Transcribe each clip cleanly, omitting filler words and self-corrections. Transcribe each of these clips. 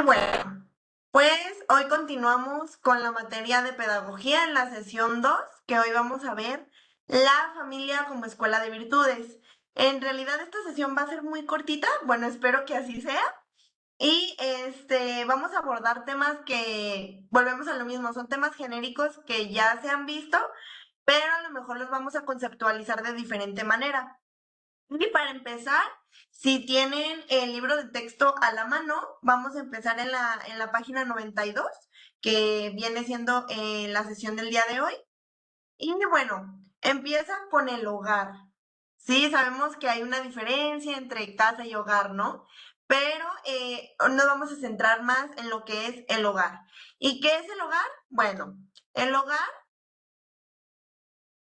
Bueno, pues hoy continuamos con la materia de pedagogía en la sesión 2, que hoy vamos a ver la familia como escuela de virtudes. En realidad esta sesión va a ser muy cortita, bueno, espero que así sea. Y vamos a abordar temas que, volvemos a lo mismo, son temas genéricos que ya se han visto, pero a lo mejor los vamos a conceptualizar de diferente manera. Y para empezar, si tienen el libro de texto a la mano, vamos a empezar en la página 92, que viene siendo la sesión del día de hoy. Y bueno, empieza con el hogar. Sí, sabemos que hay una diferencia entre casa y hogar, ¿no? Pero nos vamos a centrar más en lo que es el hogar. ¿Y qué es el hogar? Bueno, el hogar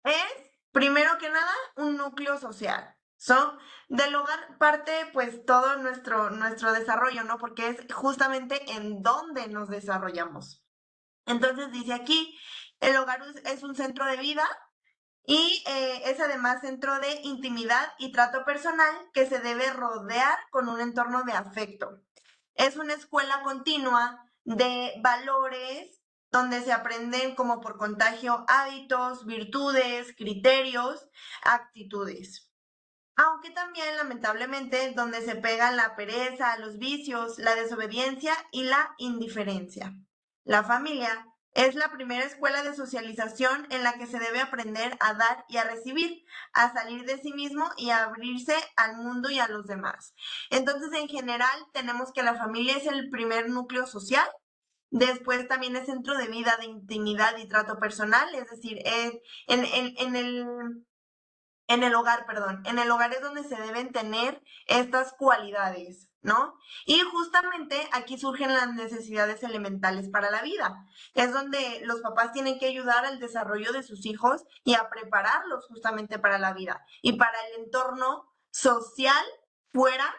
es, primero que nada, un núcleo social. Del hogar parte pues todo nuestro desarrollo, ¿no? Porque es justamente en donde nos desarrollamos. Entonces dice aquí, el hogar es un centro de vida y es además centro de intimidad y trato personal que se debe rodear con un entorno de afecto. Es una escuela continua de valores donde se aprenden como por contagio hábitos, virtudes, criterios, actitudes. Aunque también, lamentablemente, donde se pegan la pereza, los vicios, la desobediencia y la indiferencia. La familia es la primera escuela de socialización en la que se debe aprender a dar y a recibir, a salir de sí mismo y a abrirse al mundo y a los demás. Entonces, en general, tenemos que la familia es el primer núcleo social. Después también es centro de vida, de intimidad y trato personal, es decir, en el hogar, perdón, en el hogar es donde se deben tener estas cualidades, ¿no? Y justamente aquí surgen las necesidades elementales para la vida. Es donde los papás tienen que ayudar al desarrollo de sus hijos y a prepararlos justamente para la vida y para el entorno social fuera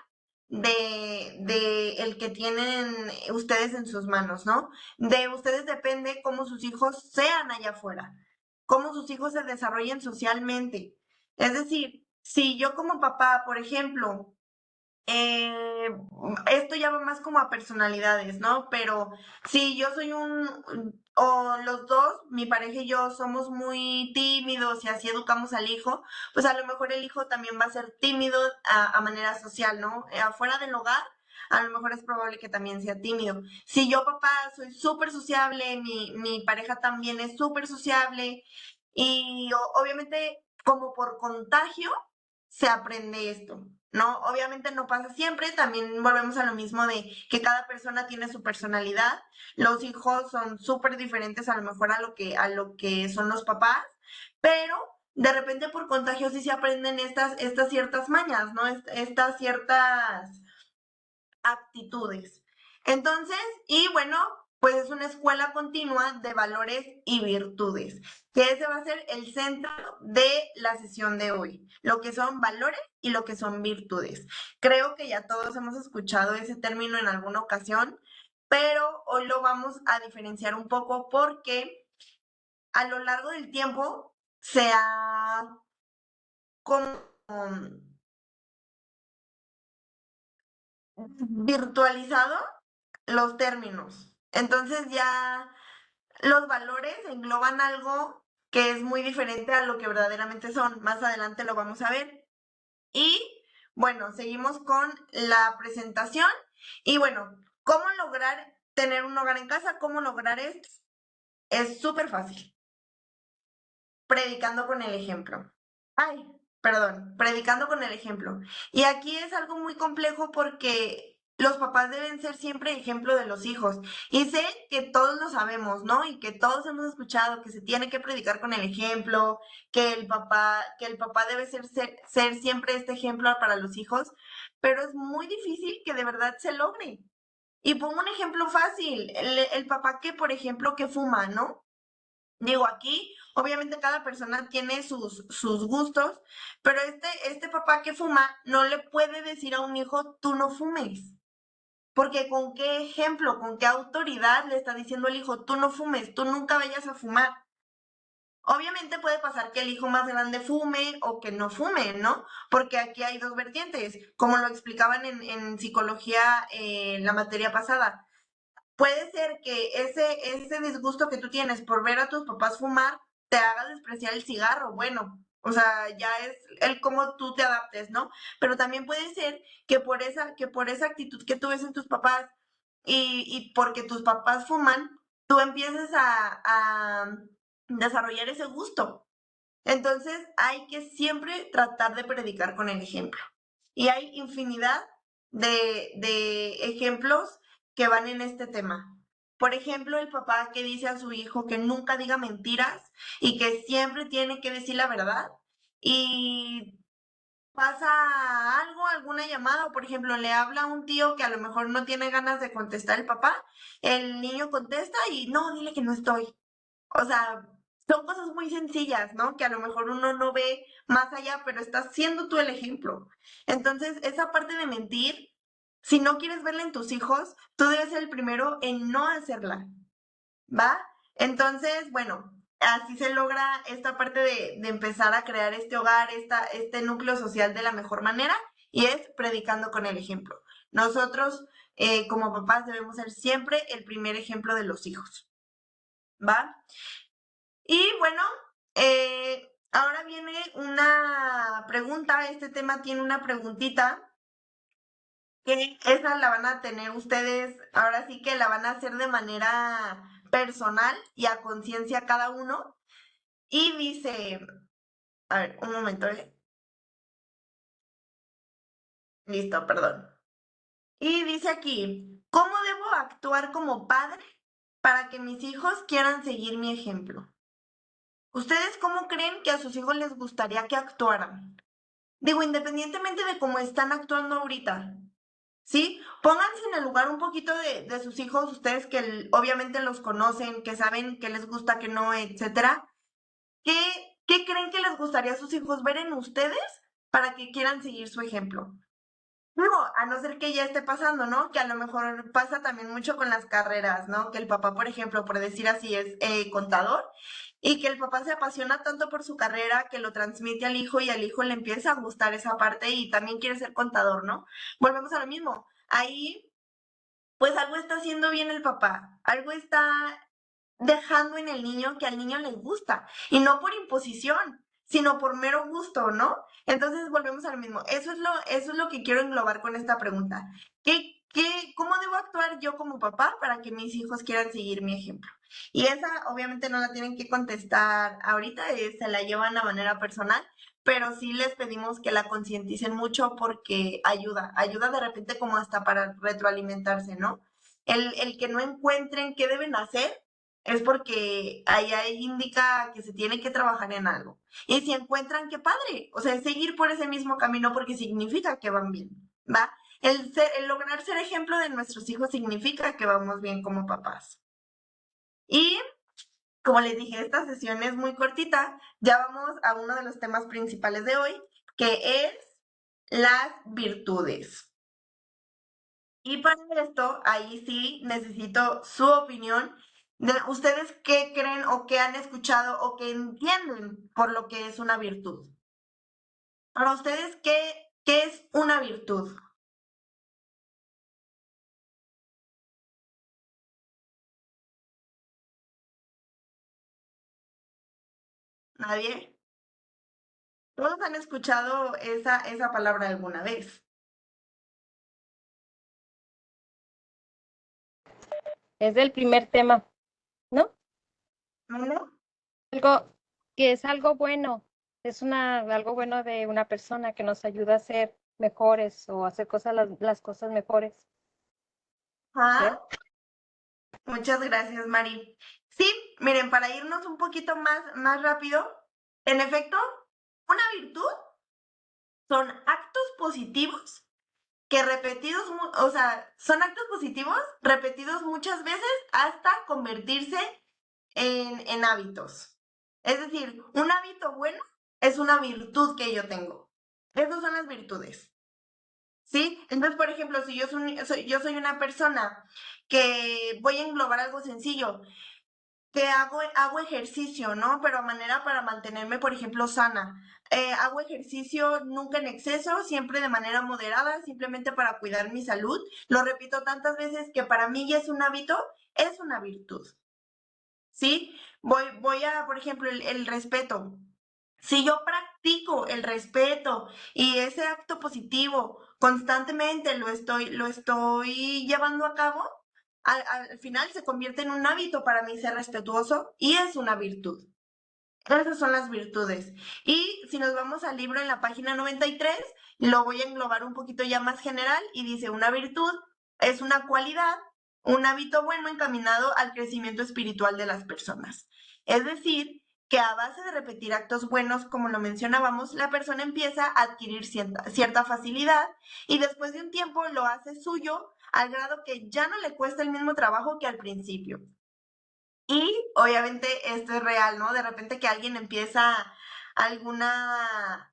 de el que tienen ustedes en sus manos, ¿no? De ustedes depende cómo sus hijos sean allá afuera, cómo sus hijos se desarrollen socialmente. Es decir, si yo como papá, por ejemplo, eh, esto ya va más como a personalidades, ¿no? Pero si yo soy o los dos, mi pareja y yo somos muy tímidos y así educamos al hijo, pues a lo mejor el hijo también va a ser tímido a manera social, ¿no? Afuera del hogar, a lo mejor es probable que también sea tímido. Si yo, papá, soy súper sociable, mi pareja también es súper sociable y obviamente como por contagio se aprende esto, ¿no? Obviamente no pasa siempre, también volvemos a lo mismo de que cada persona tiene su personalidad, los hijos son súper diferentes a lo mejor a lo que son los papás, pero de repente por contagio sí se aprenden estas ciertas mañas, ¿no? Estas ciertas actitudes. Entonces, y bueno, pues es una escuela continua de valores y virtudes, que ese va a ser el centro de la sesión de hoy, lo que son valores y lo que son virtudes. Creo que ya todos hemos escuchado ese término en alguna ocasión, pero hoy lo vamos a diferenciar un poco porque a lo largo del tiempo se ha como virtualizado los términos. Entonces ya los valores engloban algo que es muy diferente a lo que verdaderamente son. Más adelante lo vamos a ver. Y bueno, seguimos con la presentación. Y bueno, ¿cómo lograr tener un hogar en casa? ¿Cómo lograr esto? Es súper fácil. Predicando con el ejemplo. Ay, perdón, predicando con el ejemplo. Y aquí es algo muy complejo porque los papás deben ser siempre ejemplo de los hijos. Y sé que todos lo sabemos, ¿no? Y que todos hemos escuchado que se tiene que predicar con el ejemplo, que el papá debe ser siempre este ejemplo para los hijos, pero es muy difícil que de verdad se logre. Y pongo un ejemplo fácil, el papá que, por ejemplo, que fuma, ¿no? Digo, aquí obviamente cada persona tiene sus gustos, pero este papá que fuma no le puede decir a un hijo, tú no fumes. Porque con qué ejemplo, con qué autoridad le está diciendo al hijo, tú no fumes, tú nunca vayas a fumar. Obviamente puede pasar que el hijo más grande fume o que no fume, ¿no? Porque aquí hay dos vertientes, como lo explicaban en psicología la materia pasada. puede ser que ese disgusto que tú tienes por ver a tus papás fumar te haga despreciar el cigarro. Bueno, o sea, ya es el cómo tú te adaptes, ¿no? Pero también puede ser que por esa actitud que tú ves en tus papás y porque tus papás fuman, tú empieces a desarrollar ese gusto. Entonces hay que siempre tratar de predicar con el ejemplo. Y hay infinidad de ejemplos que van en este tema. Por ejemplo, el papá que dice a su hijo que nunca diga mentiras y que siempre tiene que decir la verdad. Y pasa algo, alguna llamada, o por ejemplo, le habla a un tío que a lo mejor no tiene ganas de contestar el papá, el niño contesta y no, dile que no estoy. O sea, son cosas muy sencillas, ¿no? Que a lo mejor uno no ve más allá, pero estás siendo tú el ejemplo. Entonces, esa parte de mentir, si no quieres verla en tus hijos, tú debes ser el primero en no hacerla, ¿va? Entonces, bueno, así se logra esta parte de empezar a crear este hogar, este núcleo social de la mejor manera, y es predicando con el ejemplo. Nosotros, como papás, debemos ser siempre el primer ejemplo de los hijos, ¿va? Y bueno, ahora viene una pregunta, este tema tiene una preguntita, que esa la van a tener ustedes, ahora sí que la van a hacer de manera personal y a conciencia cada uno. Y dice, a ver, un momento, listo, perdón. Y dice aquí, ¿cómo debo actuar como padre para que mis hijos quieran seguir mi ejemplo? ¿Ustedes cómo creen que a sus hijos les gustaría que actuaran? Digo, independientemente de cómo están actuando ahorita, ¿sí? Pónganse en el lugar un poquito de sus hijos, ustedes que obviamente los conocen, que saben qué les gusta, qué no, etcétera. ¿Qué, ¿Qué creen que les gustaría a sus hijos ver en ustedes para que quieran seguir su ejemplo? Digo, a no ser que ya esté pasando, ¿no? Que a lo mejor pasa también mucho con las carreras, ¿no? Que el papá, por ejemplo, por decir así, es contador y que el papá se apasiona tanto por su carrera que lo transmite al hijo y al hijo le empieza a gustar esa parte y también quiere ser contador, ¿no? Volvemos a lo mismo. Ahí, pues algo está haciendo bien el papá, algo está dejando en el niño que al niño le gusta y no por imposición, sino por mero gusto, ¿no? Entonces volvemos al mismo. Eso es lo que quiero englobar con esta pregunta. ¿Cómo debo actuar yo como papá para que mis hijos quieran seguir mi ejemplo? Y esa obviamente no la tienen que contestar ahorita, se la llevan a manera personal, pero sí les pedimos que la concienticen mucho porque ayuda de repente como hasta para retroalimentarse, ¿no? El que no encuentren qué deben hacer es porque ahí indica que se tiene que trabajar en algo. Y si encuentran, qué padre, o sea, seguir por ese mismo camino porque significa que van bien, ¿va? El lograr ser ejemplo de nuestros hijos significa que vamos bien como papás. Y como les dije, esta sesión es muy cortita, ya vamos a uno de los temas principales de hoy, que es las virtudes. Y para esto, ahí sí necesito su opinión de ustedes qué creen o qué han escuchado o qué entienden por lo que es una virtud. Para ustedes, ¿qué es una virtud? ¿Nadie? Todos han escuchado esa palabra alguna vez, Es del primer tema, ¿no? ¿no? Algo que es algo bueno, es algo bueno de una persona que nos ayuda a ser mejores o hacer las cosas mejores, Ah, creo. muchas gracias, Mari. Sí, miren, para irnos un poquito más rápido, en efecto, una virtud son actos positivos que repetidos, o sea, son actos positivos repetidos muchas veces hasta convertirse en hábitos. Es decir, un hábito bueno es una virtud que yo tengo. Esas son las virtudes. ¿Sí? Entonces, por ejemplo, si yo soy una persona que voy a englobar algo sencillo, que hago ejercicio, ¿no? Pero a manera para mantenerme, por ejemplo, sana. Hago ejercicio nunca en exceso, siempre de manera moderada, simplemente para cuidar mi salud. Lo repito tantas veces que para mí ya es un hábito, es una virtud, ¿sí? Voy a, por ejemplo, el respeto. Si yo practico el respeto y ese acto positivo constantemente lo estoy llevando a cabo, al final se convierte en un hábito para mí ser respetuoso y es una virtud. Esas son las virtudes. Y si nos vamos al libro en la página 93, lo voy a englobar un poquito ya más general y dice, una virtud es una cualidad, un hábito bueno encaminado al crecimiento espiritual de las personas. Es decir, que a base de repetir actos buenos, como lo mencionábamos, la persona empieza a adquirir cierta facilidad y después de un tiempo lo hace suyo al grado que ya no le cuesta el mismo trabajo que al principio. Y obviamente esto es real, ¿no? De repente que alguien empieza alguna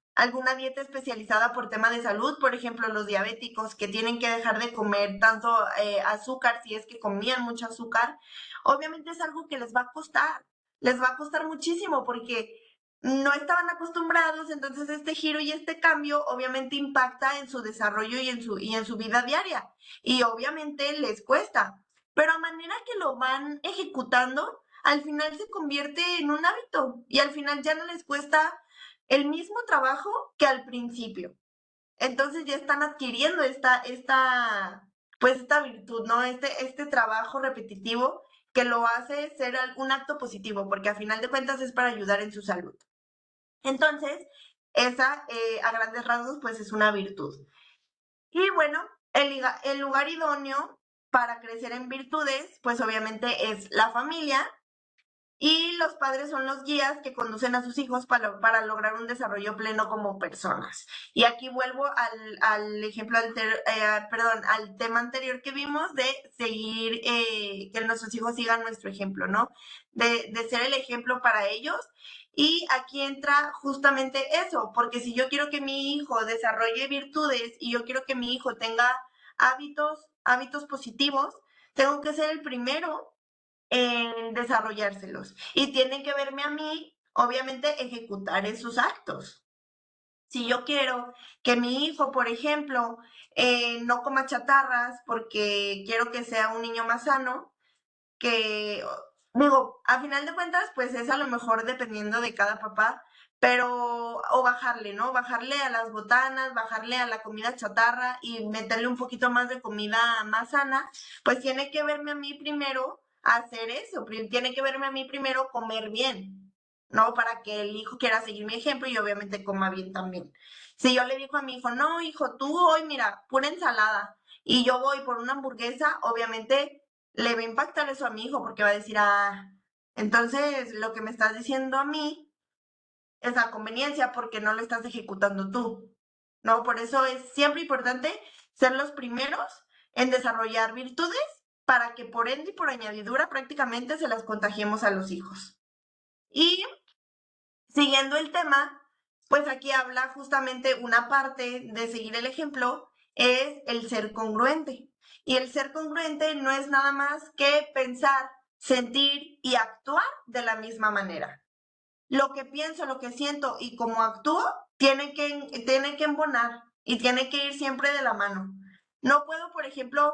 dieta especializada por tema de salud, por ejemplo, los diabéticos que tienen que dejar de comer tanto azúcar si es que comían mucho azúcar, obviamente es algo que les va a costar muchísimo porque no estaban acostumbrados, entonces este giro y este cambio obviamente impacta en su desarrollo y en su vida diaria y obviamente les cuesta, pero a manera que lo van ejecutando, al final se convierte en un hábito y al final ya no les cuesta el mismo trabajo que al principio. Entonces ya están adquiriendo pues esta virtud, ¿no? Este trabajo repetitivo que lo hace ser un acto positivo, porque a final de cuentas es para ayudar en su salud. Entonces, esa, a grandes rasgos, pues es una virtud. Y bueno, el lugar idóneo para crecer en virtudes, pues obviamente es la familia, y los padres son los guías que conducen a sus hijos para lograr un desarrollo pleno como personas. Y aquí vuelvo al ejemplo perdón, al tema anterior que vimos de seguir, que nuestros hijos sigan nuestro ejemplo, ¿no? De ser el ejemplo para ellos. Y aquí entra justamente eso, porque si yo quiero que mi hijo desarrolle virtudes y yo quiero que mi hijo tenga hábitos positivos, tengo que ser el primero en desarrollárselos. Y tienen que verme a mí, obviamente, ejecutar esos actos. Si yo quiero que mi hijo, por ejemplo, no coma chatarras porque quiero que sea un niño más sano, que digo, a final de cuentas, pues es a lo mejor dependiendo de cada papá, pero o bajarle, ¿no? Bajarle a las botanas, bajarle a la comida chatarra y meterle un poquito más de comida más sana, pues tiene que verme a mí primero hacer eso, tiene que verme a mí primero comer bien, ¿no? Para que el hijo quiera seguir mi ejemplo y obviamente coma bien también. Si yo le digo a mi hijo, no, hijo, tú hoy mira, pura ensalada, y yo voy por una hamburguesa, obviamente le va a impactar eso a mi hijo porque va a decir, entonces lo que me estás diciendo a mí es a conveniencia porque no lo estás ejecutando tú, ¿no? Por eso es siempre importante ser los primeros en desarrollar virtudes para que por ende y por añadidura prácticamente se las contagiemos a los hijos. Y siguiendo el tema, pues aquí habla justamente una parte de seguir el ejemplo, es el ser congruente. Y el ser congruente no es nada más que pensar, sentir y actuar de la misma manera. Lo que pienso, lo que siento y cómo actúo tiene que embonar y tiene que ir siempre de la mano. No puedo, por ejemplo,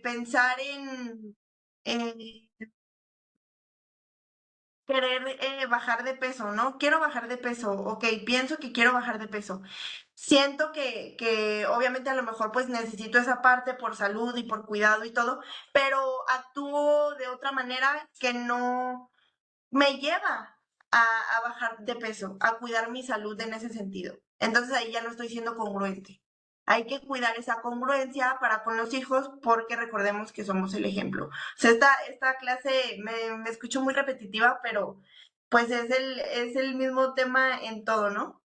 pensar en querer bajar de peso, ¿no? Quiero bajar de peso, ok, pienso que quiero bajar de peso. Siento que obviamente a lo mejor pues necesito esa parte por salud y por cuidado y todo, pero actúo de otra manera que no me lleva a bajar de peso, a cuidar mi salud en ese sentido. Entonces ahí ya no estoy siendo congruente. Hay que cuidar esa congruencia para con los hijos porque recordemos que somos el ejemplo. O sea, esta clase me escucho muy repetitiva, pero pues es el mismo tema en todo, ¿no?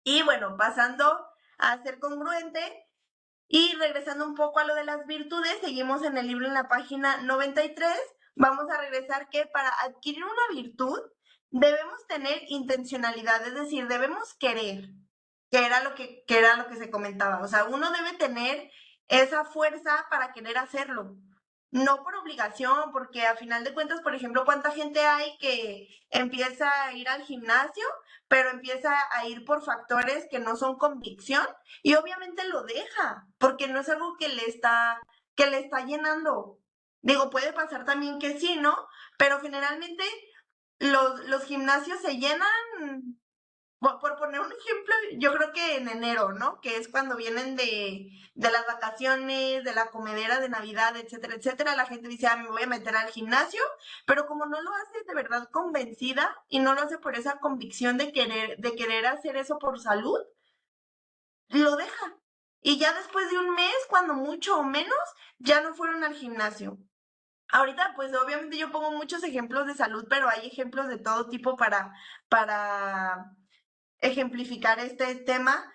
Y bueno, pasando a ser congruente y regresando un poco a lo de las virtudes, seguimos en el libro en la página 93. Vamos a regresar que para adquirir una virtud debemos tener intencionalidad, es decir, debemos querer, que era lo que se comentaba. O sea, uno debe tener esa fuerza para querer hacerlo. no por obligación, porque a final de cuentas, por ejemplo, ¿cuánta gente hay que empieza a ir al gimnasio, pero empieza a ir por factores que no son convicción y obviamente lo deja, porque no es algo que le está llenando? Digo, puede pasar también que sí, ¿no? Pero generalmente los gimnasios se llenan por poner un ejemplo, yo creo que en enero, ¿no? Que es cuando vienen de las vacaciones, de la comedera de Navidad, etcétera, etcétera. La gente dice, ah, me voy a meter al gimnasio, pero como no lo hace de verdad convencida y no lo hace por esa convicción de querer hacer eso por salud, lo deja. Y ya después de un mes, cuando mucho o menos, ya no fueron al gimnasio. Ahorita, pues obviamente yo pongo muchos ejemplos de salud, pero hay ejemplos de todo tipo para ejemplificar este tema,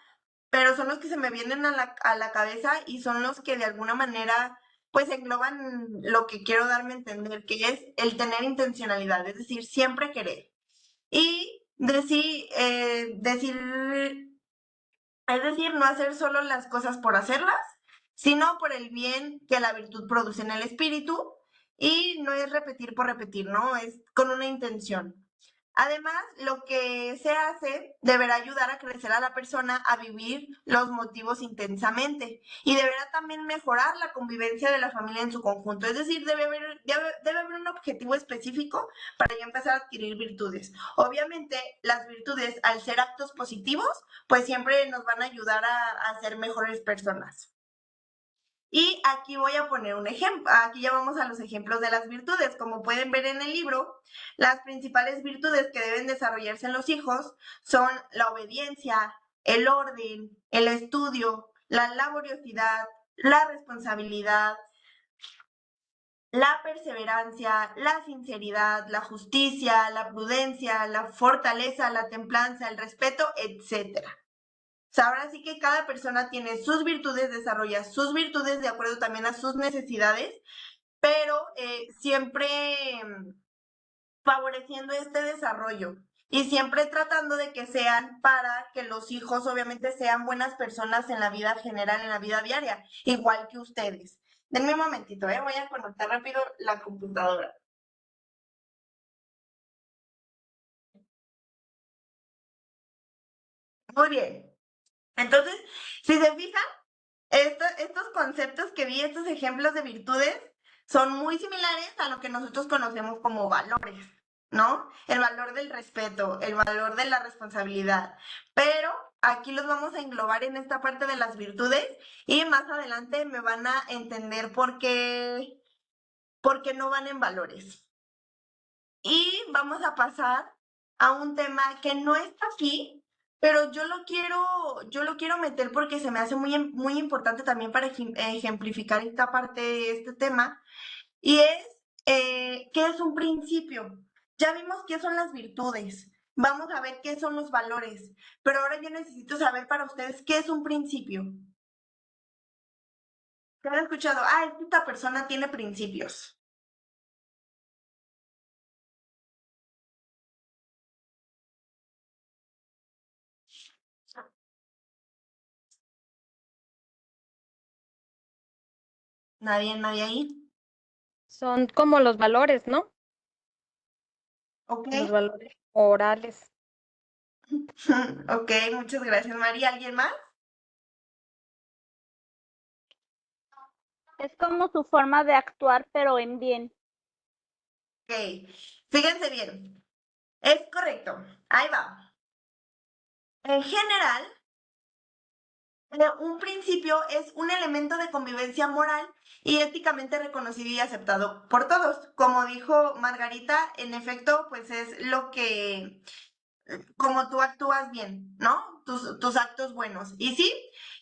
pero son los que se me vienen a la cabeza y son los que de alguna manera pues engloban lo que quiero darme a entender, que es el tener intencionalidad, es decir, siempre querer. Y es decir, no hacer solo las cosas por hacerlas, sino por el bien que la virtud produce en el espíritu y no es repetir por repetir, ¿no? Es con una intención. Además, lo que se hace deberá ayudar a crecer a la persona a vivir los motivos intensamente y deberá también mejorar la convivencia de la familia en su conjunto. Es decir, debe haber un objetivo específico para ya empezar a adquirir virtudes. Obviamente, las virtudes, al ser actos positivos, pues siempre nos van a ayudar a ser mejores personas. Y aquí voy a poner un ejemplo. Aquí ya vamos a los ejemplos de las virtudes. Como pueden ver en el libro, las principales virtudes que deben desarrollarse en los hijos son la obediencia, el orden, el estudio, la laboriosidad, la responsabilidad, la perseverancia, la sinceridad, la justicia, la prudencia, la fortaleza, la templanza, el respeto, etcétera. O sea, ahora sí que cada persona tiene sus virtudes, desarrolla sus virtudes de acuerdo también a sus necesidades, pero siempre favoreciendo este desarrollo y siempre tratando de que sean para que los hijos obviamente sean buenas personas en la vida general, en la vida diaria, igual que ustedes. Denme un momentito, voy a conectar rápido la computadora. Muy bien. Entonces, si se fijan, estos conceptos que vi, estos ejemplos de virtudes, son muy similares a lo que nosotros conocemos como valores, ¿no? El valor del respeto, el valor de la responsabilidad. Pero aquí los vamos a englobar en esta parte de las virtudes y más adelante me van a entender por qué no van en valores. Y vamos a pasar a un tema que no está aquí, pero yo lo quiero meter porque se me hace muy importante también para ejemplificar esta parte de este tema, y es qué es un principio. Ya vimos qué son las virtudes, vamos a ver qué son los valores, pero ahora yo necesito saber para ustedes qué es un principio. ¿Qué han escuchado? Ah, es que esta persona tiene principios. Nadie ahí. Son como los valores, ¿no? Ok. Los valores orales. Ok, muchas gracias, María. ¿Alguien más? Es como su forma de actuar, pero en bien. Ok, fíjense bien. Es correcto. Ahí va. En general, un principio es un elemento de convivencia moral y éticamente reconocido y aceptado por todos. Como dijo Margarita, en efecto, pues es lo que, como tú actúas bien, ¿no? Tus actos buenos. Y sí,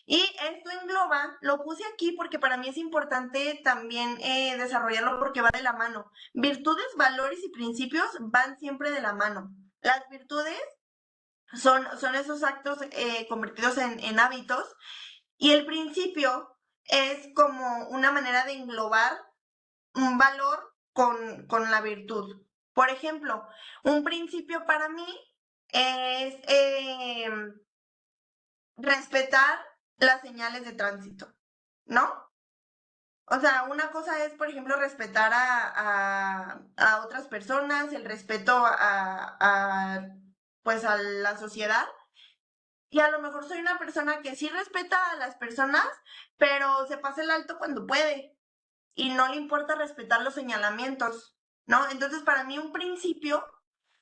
y esto engloba, lo puse aquí porque para mí es importante también desarrollarlo porque va de la mano. Virtudes, valores y principios van siempre de la mano. Las virtudes son esos actos convertidos en hábitos y el principio es como una manera de englobar un valor con la virtud. Por ejemplo, un principio para mí es respetar las señales de tránsito, ¿no? O sea, una cosa es, por ejemplo, respetar a otras personas, el respeto pues a la sociedad. Y a lo mejor soy una persona que sí respeta a las personas, pero se pasa el alto cuando puede y no le importa respetar los señalamientos, ¿no? Entonces, para mí un principio,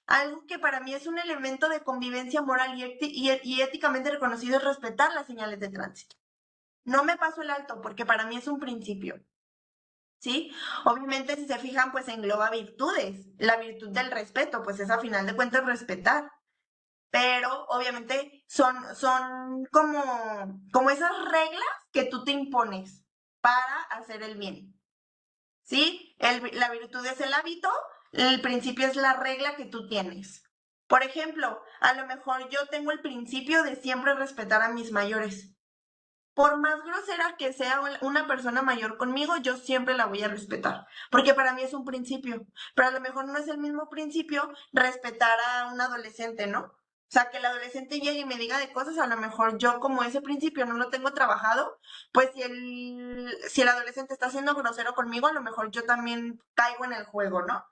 algo que para mí es un elemento de convivencia moral y éticamente reconocido es respetar las señales de tránsito. No me paso el alto porque para mí es un principio. ¿Sí? Obviamente, si se fijan, pues engloba virtudes. La virtud del respeto, pues es a final de cuentas respetar. Pero obviamente son como esas reglas que tú te impones para hacer el bien. ¿Sí? La virtud es el hábito, el principio es la regla que tú tienes. Por ejemplo, a lo mejor yo tengo el principio de siempre respetar a mis mayores. Por más grosera que sea una persona mayor conmigo, yo siempre la voy a respetar, porque para mí es un principio, pero a lo mejor no es el mismo principio respetar a un adolescente, ¿no? O sea, que el adolescente llegue y me diga de cosas, a lo mejor yo como ese principio no lo tengo trabajado, pues si el adolescente está siendo grosero conmigo, a lo mejor yo también caigo en el juego, ¿no?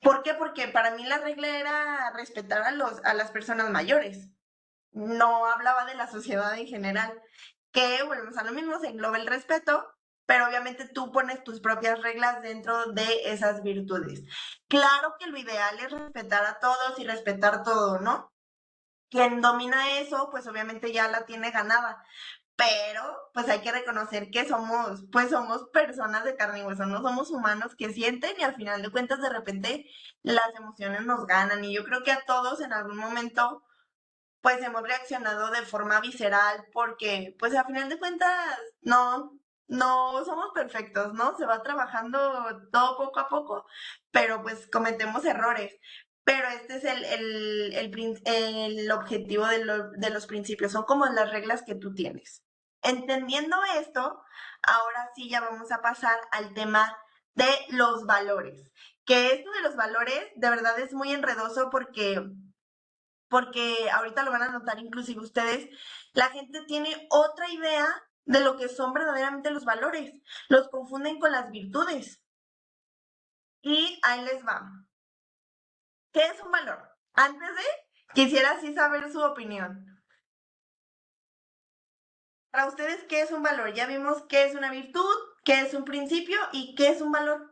¿Por qué? Porque para mí la regla era respetar a las personas mayores, no hablaba de la sociedad en general, que volvemos a lo mismo, se engloba el respeto, pero obviamente tú pones tus propias reglas dentro de esas virtudes. Claro que lo ideal es respetar a todos y respetar todo, ¿no? Quien domina eso, pues obviamente ya la tiene ganada, pero pues hay que reconocer que somos personas de carne y hueso, no somos humanos que sienten y al final de cuentas de repente las emociones nos ganan y yo creo que a todos en algún momento pues hemos reaccionado de forma visceral porque, pues a final de cuentas, no somos perfectos, ¿no? Se va trabajando todo poco a poco, pero pues cometemos errores. Pero este es el objetivo de los principios, son como las reglas que tú tienes. Entendiendo esto, ahora sí ya vamos a pasar al tema de los valores. Que esto de los valores de verdad es muy enredoso porque ahorita lo van a notar inclusive ustedes, la gente tiene otra idea de lo que son verdaderamente los valores. Los confunden con las virtudes. Y ahí les va. ¿Qué es un valor? Antes de, quisiera así saber su opinión. Para ustedes, ¿qué es un valor? Ya vimos qué es una virtud, qué es un principio y qué es un valor.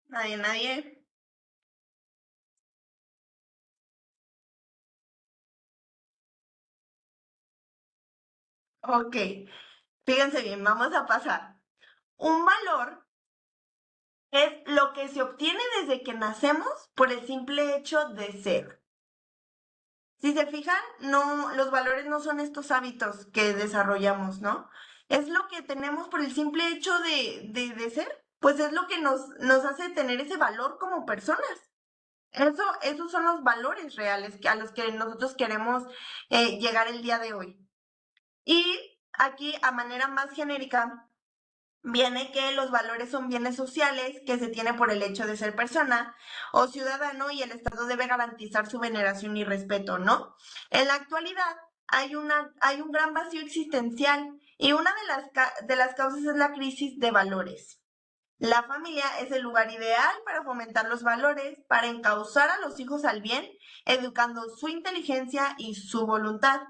Nadie. Ok, fíjense bien, vamos a pasar. Un valor es lo que se obtiene desde que nacemos por el simple hecho de ser. Si se fijan, no, los valores no son estos hábitos que desarrollamos, ¿no? Es lo que tenemos por el simple hecho de ser, pues es lo que nos hace tener ese valor como personas. Esos son los valores reales a los que nosotros queremos llegar el día de hoy. Y aquí, a manera más genérica, viene que los valores son bienes sociales que se tiene por el hecho de ser persona o ciudadano y el Estado debe garantizar su veneración y respeto, ¿no? En la actualidad hay un gran vacío existencial y una de las causas es la crisis de valores. La familia es el lugar ideal para fomentar los valores, para encauzar a los hijos al bien, educando su inteligencia y su voluntad.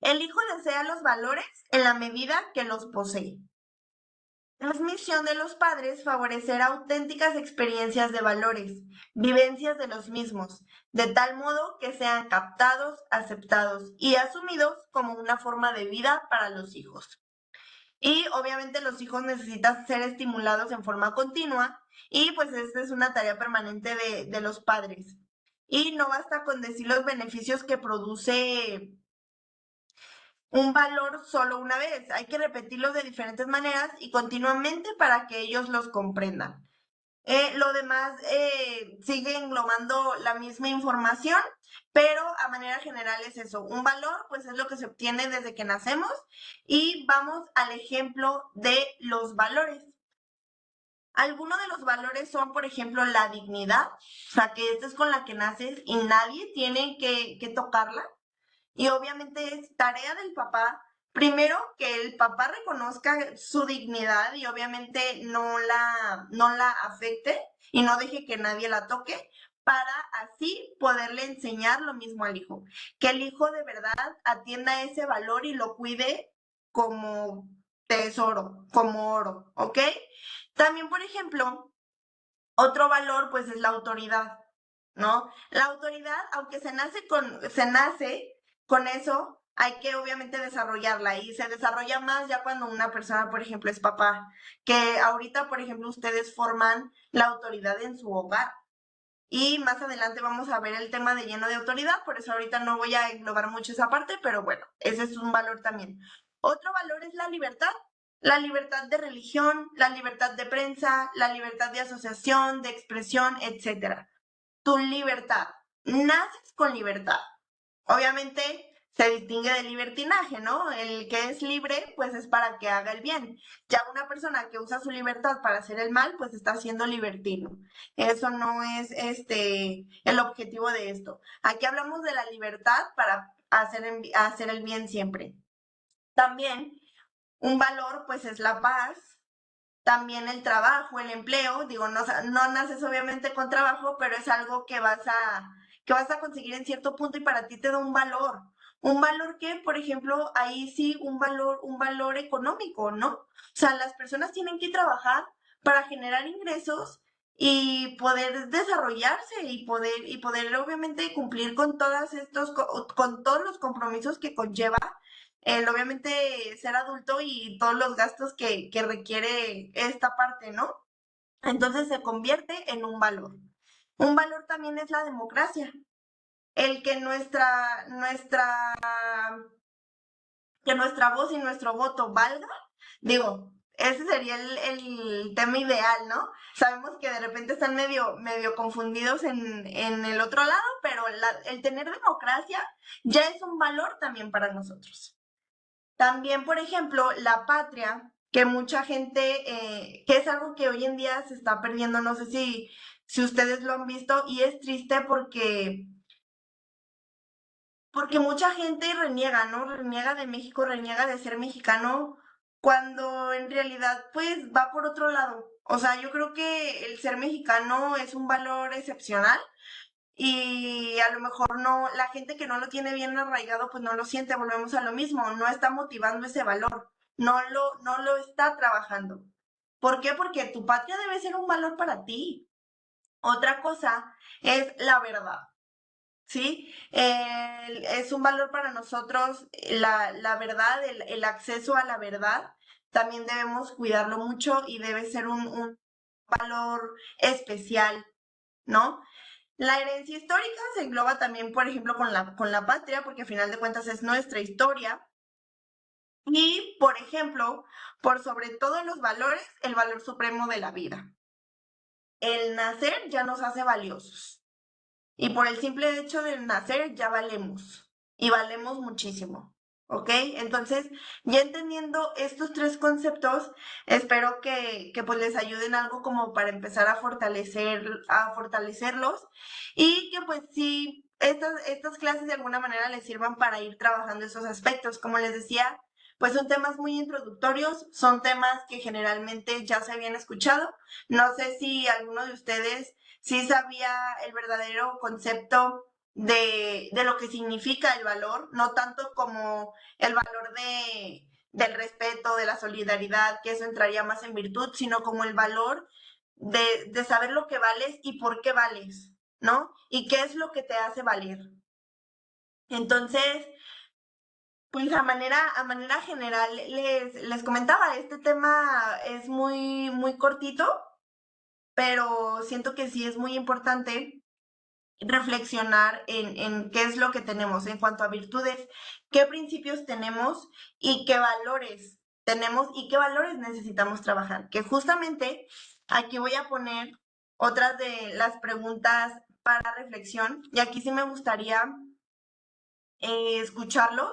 El hijo desea los valores en la medida que los posee. Es misión de los padres favorecer auténticas experiencias de valores, vivencias de los mismos, de tal modo que sean captados, aceptados y asumidos como una forma de vida para los hijos. Y obviamente los hijos necesitan ser estimulados en forma continua y pues esta es una tarea permanente de los padres. Y no basta con decir los beneficios que produce un valor solo una vez. Hay que repetirlos de diferentes maneras y continuamente para que ellos los comprendan. Lo demás sigue englobando la misma información, pero a manera general es eso. Un valor, pues es lo que se obtiene desde que nacemos y vamos al ejemplo de los valores. Algunos de los valores son, por ejemplo, la dignidad, o sea, que esta es con la que naces y nadie tiene que tocarla. Y obviamente es tarea del papá, primero que el papá reconozca su dignidad y obviamente no la afecte y no deje que nadie la toque, para así poderle enseñar lo mismo al hijo. Que el hijo de verdad atienda ese valor y lo cuide como tesoro, como oro, ¿ok? También, por ejemplo, otro valor pues es la autoridad, ¿no? La autoridad, aunque se nace con eso, hay que obviamente desarrollarla y se desarrolla más ya cuando una persona, por ejemplo, es papá, que ahorita, por ejemplo, ustedes forman la autoridad en su hogar. Y más adelante vamos a ver el tema de lleno de autoridad, por eso ahorita no voy a englobar mucho esa parte, pero bueno, ese es un valor también. Otro valor es la libertad de religión, la libertad de prensa, la libertad de asociación, de expresión, etcétera. Tu libertad. Naces con libertad. Obviamente se distingue del libertinaje, ¿no? El que es libre, pues es para que haga el bien. Ya una persona que usa su libertad para hacer el mal, pues está siendo libertino. Eso no es el objetivo de esto. Aquí hablamos de la libertad para hacer el bien siempre. También un valor, pues es la paz, también el trabajo, el empleo, digo, no naces obviamente con trabajo, pero es algo que vas a conseguir en cierto punto y para ti te da un valor. Un valor que, por ejemplo, ahí sí, un valor económico, ¿no? O sea, las personas tienen que trabajar para generar ingresos y poder desarrollarse y poder obviamente cumplir con todos los compromisos que conlleva el obviamente ser adulto y todos los gastos que requiere esta parte, ¿no? Entonces se convierte en un valor. Un valor también es la democracia, el que nuestra voz y nuestro voto valga. Digo, ese sería el tema ideal, ¿no? Sabemos que de repente están medio confundidos en el otro lado, pero el tener democracia ya es un valor también para nosotros. También, por ejemplo, la patria, que mucha gente, que es algo que hoy en día se está perdiendo, no sé si ustedes lo han visto, y es triste porque mucha gente reniega, ¿no? Reniega de México, reniega de ser mexicano, cuando en realidad, pues, va por otro lado. O sea, yo creo que el ser mexicano es un valor excepcional y a lo mejor no, la gente que no lo tiene bien arraigado, pues no lo siente, volvemos a lo mismo, no está motivando ese valor, no lo está trabajando. ¿Por qué? Porque tu patria debe ser un valor para ti. Otra cosa es la verdad, ¿sí? Es un valor para nosotros la verdad, el acceso a la verdad. También debemos cuidarlo mucho y debe ser un valor especial, ¿no? La herencia histórica se engloba también, por ejemplo, con la patria, porque a final de cuentas es nuestra historia. Y, por ejemplo, por sobre todos los valores, el valor supremo de la vida. El nacer ya nos hace valiosos. Y por el simple hecho de nacer ya valemos. Y valemos muchísimo. ¿Ok? Entonces, ya entendiendo estos tres conceptos, espero que pues les ayuden algo como para empezar a fortalecerlos y que pues sí, estas clases de alguna manera les sirvan para ir trabajando esos aspectos. Como les decía, pues son temas muy introductorios, son temas que generalmente ya se habían escuchado. No sé si alguno de ustedes sí sabía el verdadero concepto de lo que significa el valor, no tanto como el valor del respeto, de la solidaridad, que eso entraría más en virtud, sino como el valor de saber lo que vales y por qué vales, ¿no? Y qué es lo que te hace valer. Entonces, pues a manera general les comentaba, este tema es muy, muy cortito, pero siento que sí es muy importante reflexionar en qué es lo que tenemos en cuanto a virtudes, qué principios tenemos y qué valores tenemos y qué valores necesitamos trabajar. Que justamente aquí voy a poner otras de las preguntas para reflexión y aquí sí me gustaría escucharlos.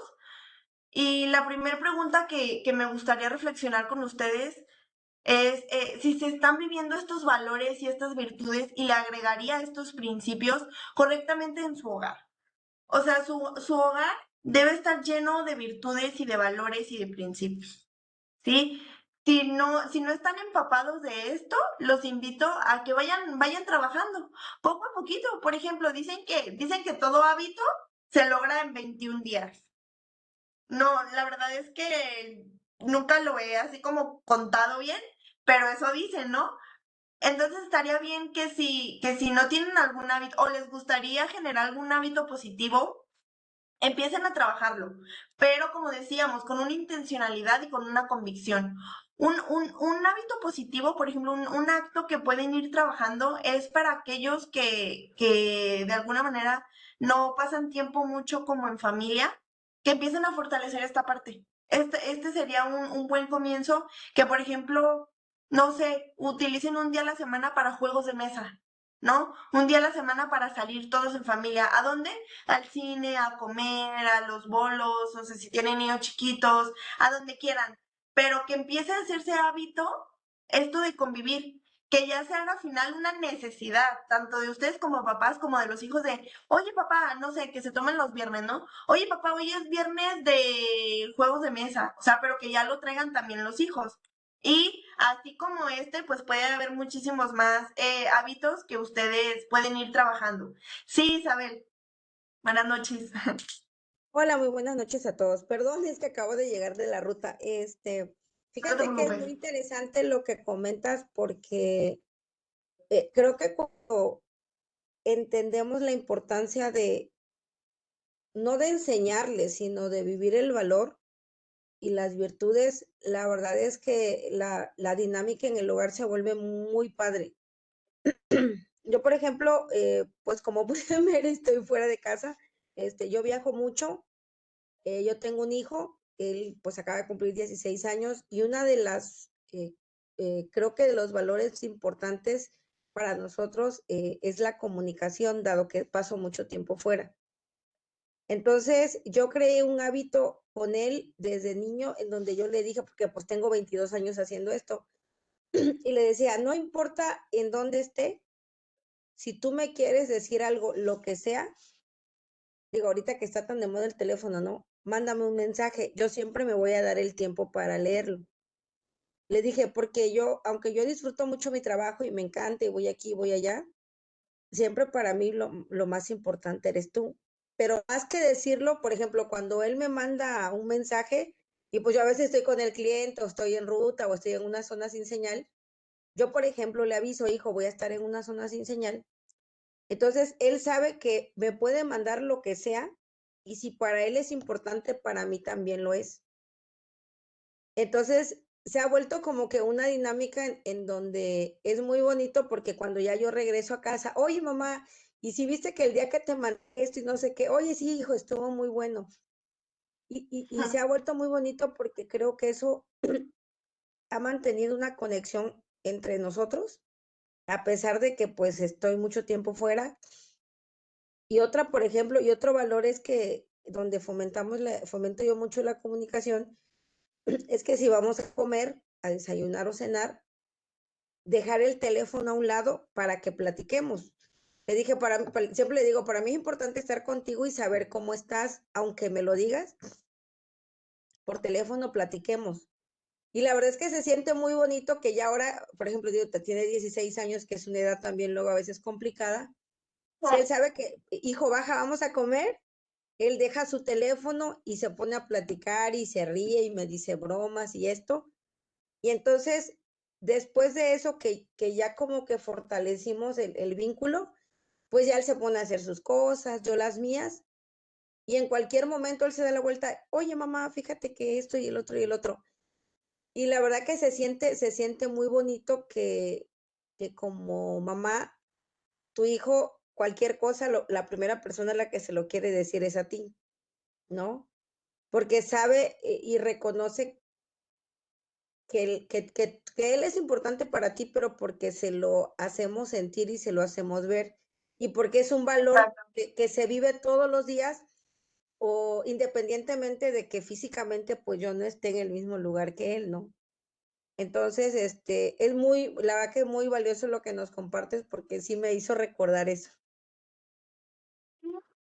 Y la primera pregunta que me gustaría reflexionar con ustedes si se están viviendo estos valores y estas virtudes y le agregaría estos principios correctamente en su hogar. O sea, su hogar debe estar lleno de virtudes y de valores y de principios, ¿sí? Si no están empapados de esto, los invito a que vayan trabajando poco a poquito. Por ejemplo, dicen que todo hábito se logra en 21 días. No, la verdad es que nunca lo he así como contado bien, pero eso dicen, ¿no? Entonces estaría bien que si no tienen algún hábito o les gustaría generar algún hábito positivo, empiecen a trabajarlo, pero como decíamos, con una intencionalidad y con una convicción. Un hábito positivo, por ejemplo, un acto que pueden ir trabajando es para aquellos que de alguna manera no pasan tiempo mucho como en familia, que empiecen a fortalecer esta parte. Este sería un buen comienzo, que por ejemplo, no sé, utilicen un día a la semana para juegos de mesa, ¿no? Un día a la semana para salir todos en familia. ¿A dónde? Al cine, a comer, a los bolos, no sé si tienen niños chiquitos, a donde quieran, pero que empiece a hacerse hábito esto de convivir, que ya sea al final una necesidad, tanto de ustedes como papás, como de los hijos de, oye papá, no sé, que se tomen los viernes, ¿no? Oye papá, hoy es viernes de juegos de mesa, o sea, pero que ya lo traigan también los hijos. Y así como pues puede haber muchísimos más hábitos que ustedes pueden ir trabajando. Sí, Isabel. Buenas noches. Hola, muy buenas noches a todos. Perdón, es que acabo de llegar de la ruta. No te Fíjate que es preocupes. muy interesante lo que comentas porque creo que cuando entendemos la importancia de, no de enseñarles, sino de vivir el valor y las virtudes, la verdad es que la dinámica en el hogar se vuelve muy padre. Yo, por ejemplo, pues como pueden ver, estoy fuera de casa. Yo viajo mucho. Yo tengo un hijo, él pues acaba de cumplir 16 años y una de las, creo que de los valores importantes para nosotros es la comunicación, dado que paso mucho tiempo fuera. Entonces, yo creé un hábito con él desde niño en donde yo le dije, porque pues tengo 22 años haciendo esto, y le decía, no importa en dónde esté, si tú me quieres decir algo, lo que sea, digo, ahorita que está tan de moda el teléfono, ¿no? Mándame un mensaje, yo siempre me voy a dar el tiempo para leerlo. Le dije, porque yo, aunque yo disfruto mucho mi trabajo y me encanta y voy aquí, voy allá, siempre para mí lo más importante eres tú. Pero más que decirlo, por ejemplo, cuando él me manda un mensaje y pues yo a veces estoy con el cliente o estoy en ruta o estoy en una zona sin señal, yo, por ejemplo, le aviso, hijo, voy a estar en una zona sin señal. Entonces, él sabe que me puede mandar lo que sea y si para él es importante, para mí también lo es. Entonces, se ha vuelto como que una dinámica en donde es muy bonito porque cuando ya yo regreso a casa, oye mamá, y si viste que el día que te mandé esto y no sé qué, oye sí, hijo, estuvo muy bueno. Y se ha vuelto muy bonito porque creo que eso ha mantenido una conexión entre nosotros, a pesar de que pues estoy mucho tiempo fuera. Y otra, por ejemplo, y otro valor es que donde fomento yo mucho la comunicación, es que si vamos a comer, a desayunar o cenar, dejar el teléfono a un lado para que platiquemos. Le dije, siempre le digo, para mí es importante estar contigo y saber cómo estás, aunque me lo digas, por teléfono platiquemos. Y la verdad es que se siente muy bonito que ya ahora, por ejemplo, digo, tiene 16 años, que es una edad también luego a veces complicada. Si él sabe que, hijo, baja, vamos a comer, él deja su teléfono y se pone a platicar y se ríe y me dice bromas y esto. Y entonces, después de eso que ya como que fortalecimos el vínculo, pues ya él se pone a hacer sus cosas, yo las mías, y en cualquier momento él se da la vuelta, oye mamá, fíjate que esto y el otro y el otro. Y la verdad que se siente muy bonito que como mamá, tu hijo, cualquier cosa, la primera persona a la que se lo quiere decir es a ti, ¿no? Porque sabe y reconoce que él es importante para ti, pero porque se lo hacemos sentir y se lo hacemos ver, y porque es un valor Exacto. que se vive todos los días, o independientemente de que físicamente pues yo no esté en el mismo lugar que él, ¿no? Entonces, la verdad que es muy valioso lo que nos compartes porque sí me hizo recordar eso.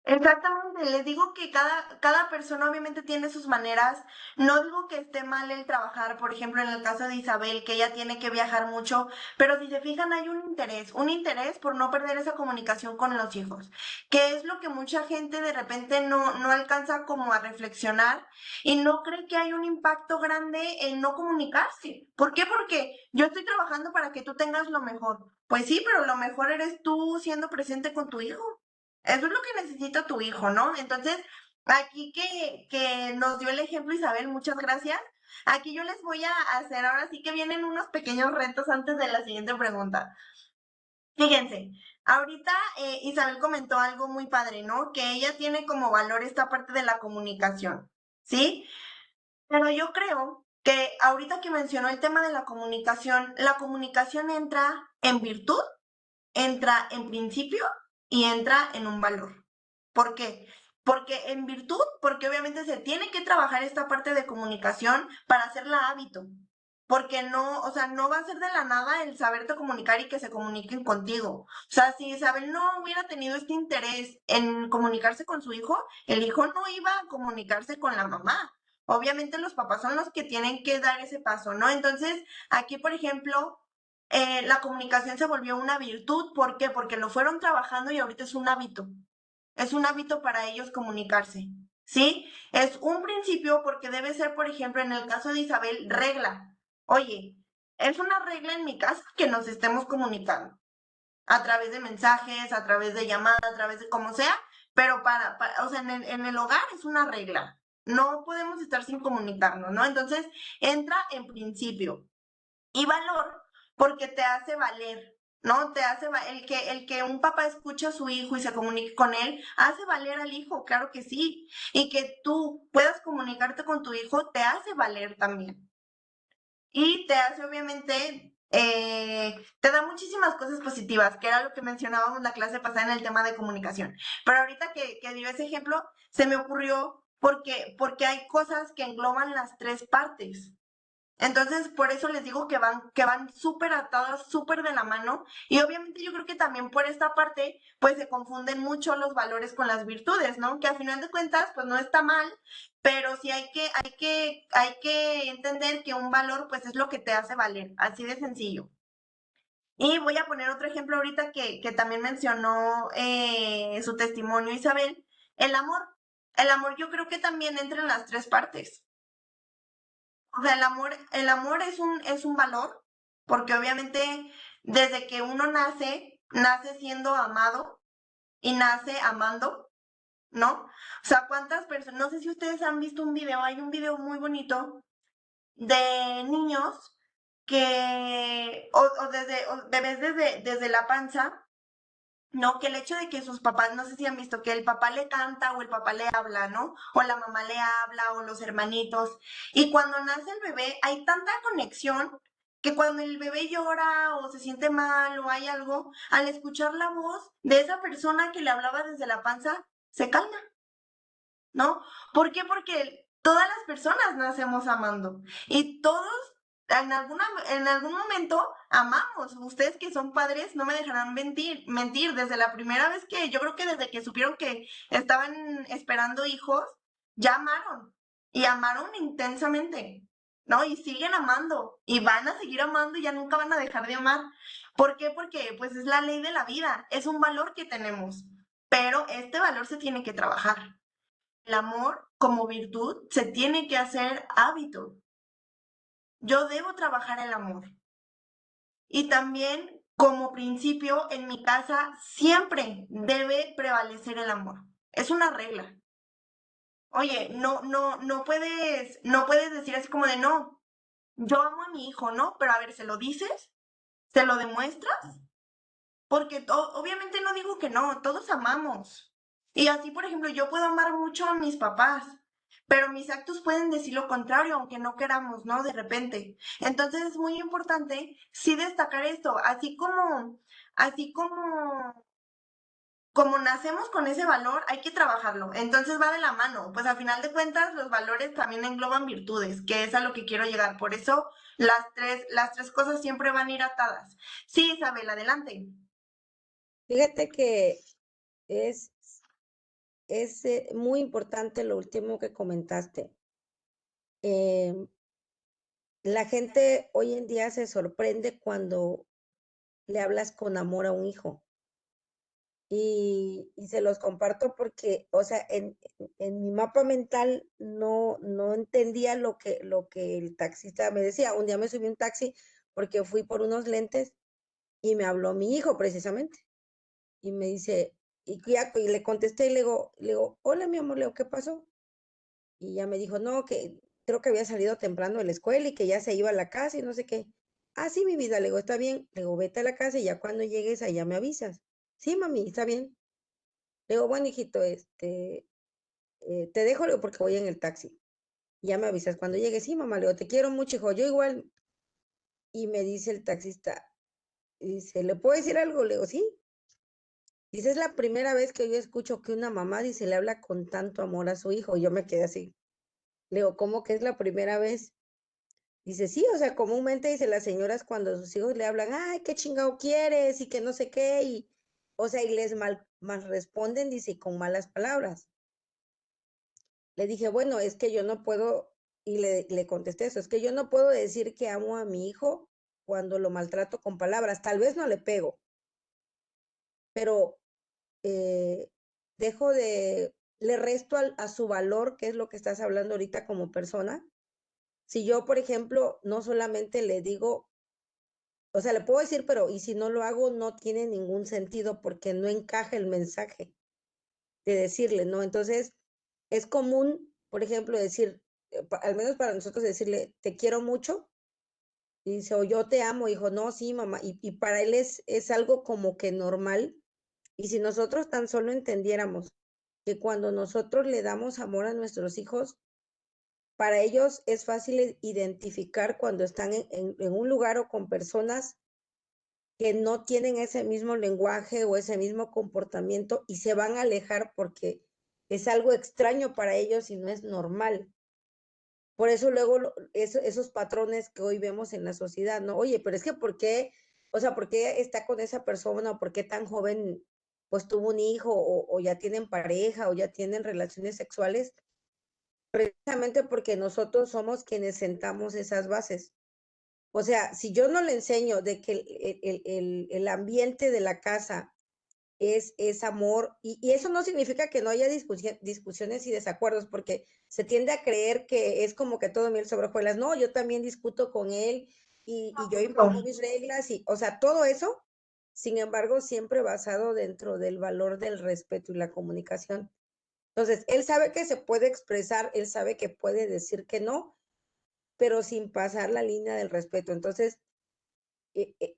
Exactamente, les digo que cada persona obviamente tiene sus maneras. No digo que esté mal el trabajar, por ejemplo, en el caso de Isabel, que ella tiene que viajar mucho, pero si se fijan hay un interés por no perder esa comunicación con los hijos, que es lo que mucha gente de repente no alcanza como a reflexionar y no cree que hay un impacto grande en no comunicarse. ¿Por qué? Porque yo estoy trabajando para que tú tengas lo mejor. Pues sí, pero lo mejor eres tú siendo presente con tu hijo. Eso es lo que necesita tu hijo, ¿no? Entonces, aquí que nos dio el ejemplo Isabel, muchas gracias. Aquí yo les voy a hacer, ahora sí que vienen unos pequeños retos antes de la siguiente pregunta. Fíjense, ahorita Isabel comentó algo muy padre, ¿no? Que ella tiene como valor esta parte de la comunicación, ¿sí? Pero yo creo que ahorita que mencionó el tema de la comunicación entra en virtud, entra en principio y entra en un valor. ¿Por qué? Porque en virtud, porque obviamente se tiene que trabajar esta parte de comunicación para hacerla hábito. Porque no, o sea, no va a ser de la nada el saberte comunicar y que se comuniquen contigo. O sea, si Isabel no hubiera tenido este interés en comunicarse con su hijo, el hijo no iba a comunicarse con la mamá. Obviamente los papás son los que tienen que dar ese paso, ¿no? Entonces, aquí, por ejemplo, la comunicación se volvió una virtud. ¿Por qué? Porque lo fueron trabajando y ahorita es un hábito. Es un hábito para ellos comunicarse, ¿sí? Es un principio porque debe ser, por ejemplo, en el caso de Isabel, regla. Oye, es una regla en mi casa que nos estemos comunicando a través de mensajes, a través de llamadas, a través de como sea, pero o sea, en el hogar es una regla. No podemos estar sin comunicarnos, ¿no? Entonces, entra en principio y valor porque te hace valer, ¿no? El que un papá escuche a su hijo y se comunique con él, hace valer al hijo, claro que sí. Y que tú puedas comunicarte con tu hijo, te hace valer también. Y te hace, obviamente, te da muchísimas cosas positivas, que era lo que mencionábamos en la clase pasada en el tema de comunicación. Pero ahorita que dio ese ejemplo, se me ocurrió porque hay cosas que engloban las tres partes. Entonces, por eso les digo que van súper atadas, súper de la mano. Y obviamente yo creo que también por esta parte, pues se confunden mucho los valores con las virtudes, ¿no? Que a final de cuentas, pues no está mal, pero sí hay que entender que un valor, pues es lo que te hace valer, así de sencillo. Y voy a poner otro ejemplo ahorita que también mencionó su testimonio Isabel, el amor. El amor yo creo que también entra en las tres partes. O sea, el amor es un valor, porque obviamente desde que uno nace, nace siendo amado y nace amando, ¿no? O sea, ¿cuántas personas? No sé si ustedes han visto un video, hay un video muy bonito de niños o bebés desde la panza, ¿no? Que el hecho de que sus papás, no sé si han visto, que el papá le canta o el papá le habla, ¿no? O la mamá le habla o los hermanitos. Y cuando nace el bebé hay tanta conexión que cuando el bebé llora o se siente mal o hay algo, al escuchar la voz de esa persona que le hablaba desde la panza, se calma, ¿no? ¿Por qué? Porque todas las personas nacemos amando y todos en algún momento amamos. Ustedes que son padres no me dejarán mentir. Desde la primera vez que, yo creo que desde que supieron que estaban esperando hijos, ya amaron y amaron intensamente, ¿no? Y siguen amando y van a seguir amando y ya nunca van a dejar de amar. ¿Por qué? Porque pues es la ley de la vida, es un valor que tenemos, pero este valor se tiene que trabajar. El amor como virtud se tiene que hacer hábito. Yo debo trabajar el amor. Y también como principio en mi casa siempre debe prevalecer el amor. Es una regla. Oye, no puedes decir así como de no, yo amo a mi hijo, ¿no? Pero a ver, ¿se lo dices? ¿Se lo demuestras? Porque obviamente no digo que no, todos amamos. Y así, por ejemplo, yo puedo amar mucho a mis papás, pero mis actos pueden decir lo contrario, aunque no queramos, ¿no? De repente. Entonces es muy importante sí destacar esto, así como como nacemos con ese valor, hay que trabajarlo. Entonces va de la mano. Pues a final de cuentas, los valores también engloban virtudes, que es a lo que quiero llegar. Por eso las tres cosas siempre van a ir atadas. Sí, Isabel, adelante. Fíjate que es, es muy importante lo último que comentaste. Em, la gente hoy en día se sorprende cuando le hablas con amor a un hijo. Y se los comparto porque, o sea, en mi mapa mental no entendía lo que el taxista me decía. Un día me subí a un taxi porque fui por unos lentes y me habló mi hijo precisamente. Y me dice, y le contesté y le digo, hola mi amor, le digo, ¿qué pasó? Y ya me dijo, no, que creo que había salido temprano de la escuela y que ya se iba a la casa y no sé qué. Ah, sí, mi vida, le digo, está bien. Le digo, vete a la casa y ya cuando llegues allá me avisas. Sí, mami, está bien. Le digo, bueno, hijito, te dejo, le digo, porque voy en el taxi. Ya me avisas cuando llegues. Sí, mamá, le digo, te quiero mucho, hijo. Yo igual. Y me dice el taxista, dice, ¿le puedo decir algo? Le digo, sí. Dice, es la primera vez que yo escucho que una mamá, dice, le habla con tanto amor a su hijo. Y yo me quedé así. Le digo, ¿cómo que es la primera vez? Dice, sí, o sea, comúnmente dice las señoras cuando sus hijos le hablan, ay, qué chingado quieres y que no sé qué, y, o sea, y les mal responden, dice, y con malas palabras. Le dije, bueno, es que yo no puedo, y le contesté eso, es que yo no puedo decir que amo a mi hijo cuando lo maltrato con palabras, tal vez no le pego, pero eh, dejo de, le resto a su valor, que es lo que estás hablando ahorita como persona. Si yo, por ejemplo, no solamente le digo, o sea, le puedo decir, pero y si no lo hago, no tiene ningún sentido porque no encaja el mensaje de decirle, ¿no? Entonces, es común, por ejemplo, decir, al menos para nosotros decirle, te quiero mucho, y dice, o yo te amo, hijo, no, sí, mamá, y para él es algo como que normal, y si nosotros tan solo entendiéramos que cuando nosotros le damos amor a nuestros hijos, para ellos es fácil identificar cuando están en un lugar o con personas que no tienen ese mismo lenguaje o ese mismo comportamiento y se van a alejar porque es algo extraño para ellos y no es normal. Por eso luego esos patrones que hoy vemos en la sociedad, ¿no? Oye, pero es que ¿por qué? O sea, ¿por qué está con esa persona o por qué tan joven pues tuvo un hijo o ya tienen pareja o ya tienen relaciones sexuales? Precisamente porque nosotros somos quienes sentamos esas bases. O sea, si yo no le enseño de que el ambiente de la casa es amor, y eso no significa que no haya discusiones y desacuerdos, porque se tiende a creer que es como que todo miel sobre hojuelas. No, yo también discuto con él y yo impongo mis reglas, y, o sea, todo eso, sin embargo, siempre basado dentro del valor del respeto y la comunicación. Entonces, él sabe que se puede expresar, él sabe que puede decir que no, pero sin pasar la línea del respeto. Entonces,